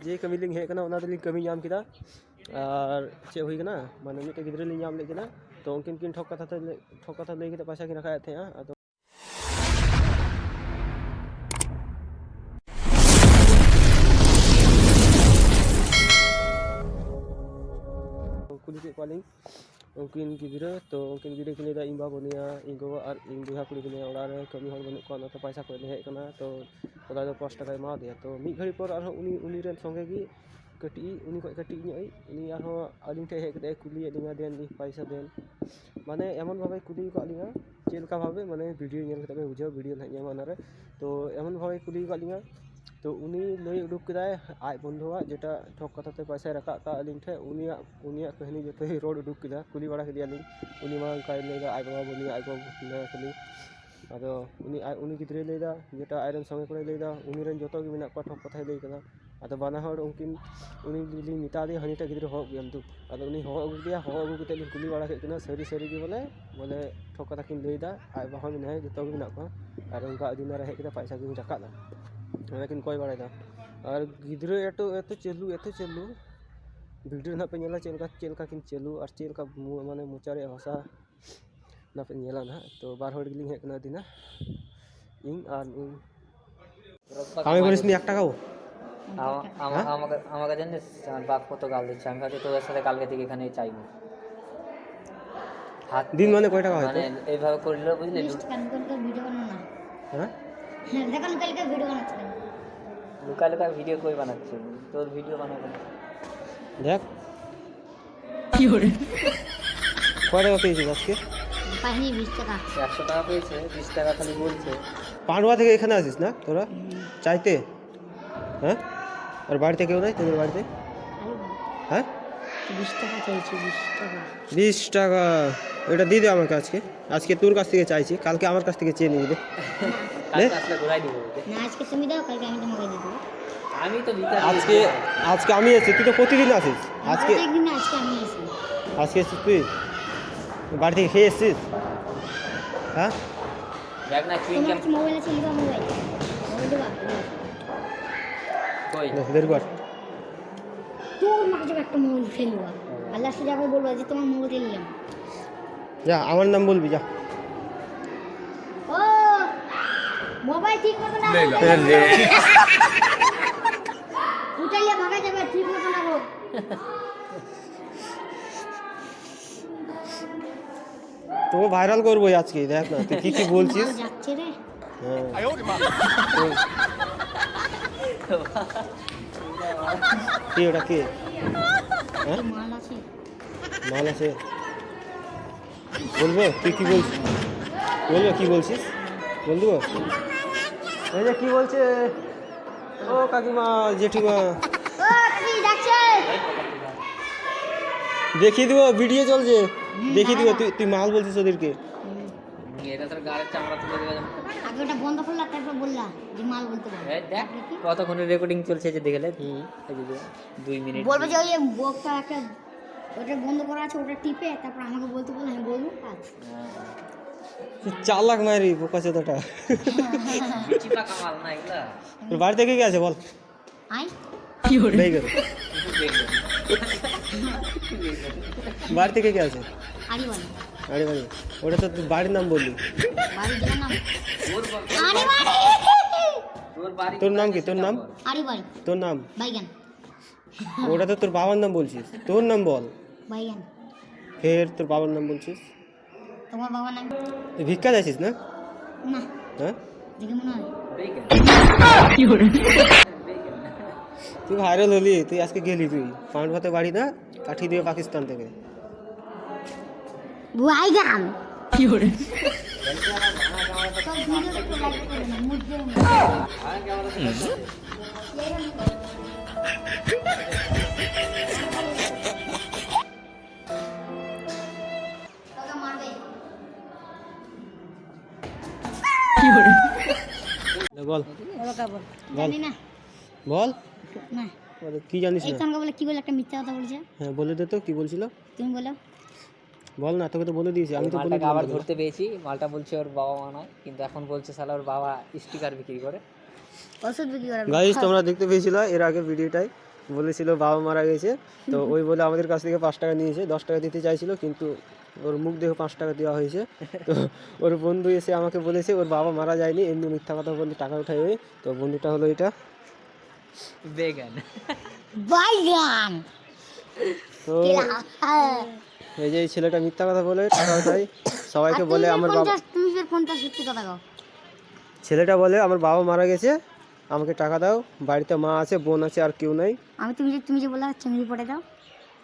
जे कमी लिंग हेज कना ओना दलिंग कमी नाम किदा और चे हुई कना माने मिटे गिद्रे लिंग नाम ले कना तो उनकिन किन ठोक कथा ले के पैसा किन रखा थे हां कुली के कॉलिंग उनकिन गिद्रे तो उनकिन गिद्रे के लिए इन बाबू निया इन गो और इन बुहा कुली के ओड़ा रे कमी हर बनु को तो पैसा को ले हेज कना तो ओदा दो 5 टाका मा दिया तो मी घड़ी पर और उनी रेन संगे गी कटी उनी को कटी उनी आरो अलिंग ठे हेज कते कुली अलिंगा देन पैसा देन माने एमन भावे कुली को अलिंगा चेलका भावे माने वीडियो नेल कते बुझाओ वीडियो ना ᱧᱟᱢᱟ ना रे तो एमन भावे कुली को अलिंगा तो उनी लई उडुक किदाय आज बंधुआ जेटा ठोक कथा ते पैसा रखा का अलिंग ठे उनिया कहानी जते रोड उडुक किदा कुली बड़ा किदिया लिंग उनी मा काय लेगा आज बाबा बनी आज बाबा ले खाली आदो उनी गिद्रे लेदा जेटा आयरन संगे को लेदा उनी रेन जतो गे मेना को ठोक कथा ले कदा आदो बाना हर उनकिन उनी लिली मिता दे हनीटा गिद्रे हो गेम तू आदो उनी हो अगु दिया हो अगु कते लिंग कुली बड़ा के कना सरी सरी गे बोले ठोक कथा किन लेदा आज बाहा में है जतो गे मेना को और उनका अदिना रहे के पैसा गे रखा दा लेकिन कोई बड़ा था और गिद्रे एतो चलू वीडियो ना पे नेला चेलका किन चलू और चेलका माने मुचारे भाषा ना पे नेला ना तो बार हड़ गिलिंग हे कना दिना इन और इन আমি করিস নি 1 টাকাও আমাকে জানিস আমার বাপ কত গাল দিচ্ছে আমি ভাবছি তোদের সাথে কালকে থেকে এখানে চাইবো দিন মানে কয় টাকা হয় মানে এইভাবে করলে বুঝলি ভিডিও বানানো না হ্যাঁ দেখো কালকে ভিডিও বানাচ্ছি লুকা ভিডিও কই বানাচ্ছে তোর ভিডিও বানাবো দেখ কি হরে কয় টাকা পেয়েছিস আজকে পাইনি 20 টাকা 100 টাকা পেয়েছে 20 টাকা খালি বলছে পান্ডুয়া থেকে এখানে আসিস না তোরা চাইতে হ্যাঁ আর বাড়িতে কেউ নাই তোদের বাড়িতে হ্যাঁ 20 টাকা চাইছি 20 টাকা 20 টাকা এটা দিয়ে দে আমার কাছে আজকে তোর কাছ থেকে চাইছি কালকে আমার কাছ থেকে চেয়ে নিবি কালকে আসলে ঘুরাই দিব না আজকে তুমি দাও কালকে আমি তোমাকে দিয়ে দেব আমি তো ভিতরে আজকে আমি এসেছি তুই তো প্রতিদিন আসিস আজকে একদিন না আজকে আমি এসেছি আজকে এসেছিস তুই বাড়ি থেকে খেয়ে এসেছিস হ্যাঁ দেখ না কি তোমার কাছে মোবাইল আছে লিখা মোবাইল দেবা কই বের কর তোর মাঝে একটা মোবাইল ফেলবা আল্লাহ সে যাবে বলবা যে তোমার মোবাইল নিলাম যা আমার নাম বলবি যা ও মোবাইল ঠিক মতো না উঠাইলে ভাগা যাবে ঠিক মতো না গো তো ভাইরাল করবো আজকে দেখ না তুই কি বলছিস যাচ্ছে রে কি ওটা কে হ্যাঁ মাল আছে বলবো তুই কি বলছিস বলবো কি বলছিস বলবো এই যে কি বলছে ও কাকিমা জেঠিমা ও কি ডাকছে দেখিয়ে দিব ভিডিও চলছে দেখিয়ে দিব তুই মাল বলছিস ওদেরকে এটা তোর গাড়ির চামড়া তুলে দেবে আগে ওটা বন্ধ করলা তারপর বললা যে মাল বলতে বল এই দেখ কতক্ষণের রেকর্ডিং চলছে যে দেখলে এই যে 2 মিনিট বলবে যে ওই বক্সটা একটা ওটা বন্ধ করা আছে ওটা টিপে তারপর আমাকে বলতে বল আমি বলবো কাজ চালাক মারি বোকা চোদাটা বিচিপা কামাল না এগুলা তোর বাড়ি থেকে কে আছে বল আই কি হরে নেই করে বাড়ি থেকে কে আছে আরি বাড়ি আরে বাড়ি ওটা তো তুই বাড়ির নাম বললি বাড়ির নাম আরি বাড়ি তোর নাম কি তোর নাম আরি বাড়ি তোর নাম বাইগান ওটা তো তোর বাবার নাম বলছিস তোর নাম বল বাইগান ফের তোর বাবার নাম বলছিস তোমার বাবার নাম তুই ভিক্ষা যাচ্ছিস না না হ্যাঁ দেখে মনে হয় তুই ভাইরাল হলি তুই আজকে গেলি তুই পান্ডুয়াতে বাড়ি না কাঠি দিয়ে পাকিস্তান থেকে বাইগান কি হরে বল জানি না বল না কি জানিস এই না তোমাকে বলে কি বলে একটা মিথ্যা কথা বলছে হ্যাঁ বলে দে তো কি বলছিল তুমি বলো বল না তোকে তো বলে দিয়েছি আমি তো বলে মালটাকে আবার ধরতে পেয়েছি মালটা বলছে ওর বাবা মা নয় কিন্তু এখন বলছে শালা ওর বাবা স্টিকার বিক্রি করে ওষুধ বিক্রি করে গাইস তোমরা দেখতে পেয়েছিলা এর আগে ভিডিওটাই বলেছিল বাবা মারা গেছে, তো ওই বলে আমাদের কাছ থেকে 5 টাকা নিয়েছে। 10 টাকা দিতে চাইছিল, কিন্তু ওর মুখ দেখে 5 টাকা দেওয়া হয়েছে। তো ওর বন্ধু এসে আমাকে বলেছে ওর বাবা মারা যায়নি, এমনি মিথ্যা কথা বলে টাকা উঠায় ওই। তো বন্ধুটা হলো এটা। বেগান। বাইগান তো এই যে এই ছেলেটা মিথ্যা কথা বলে টাকা উঠায়, সবাইকে বলে আমার বাবা, তুমি ফের কোনটা সত্যি কথা কও? ছেলেটা বলে আমার বাবা মারা গেছে, আমাকে টাকা দাও, বাড়িতে মা আছে, বোন আছে, আর কেউ নাই। তুমি যে বললা চিংড়ি পটে দাও।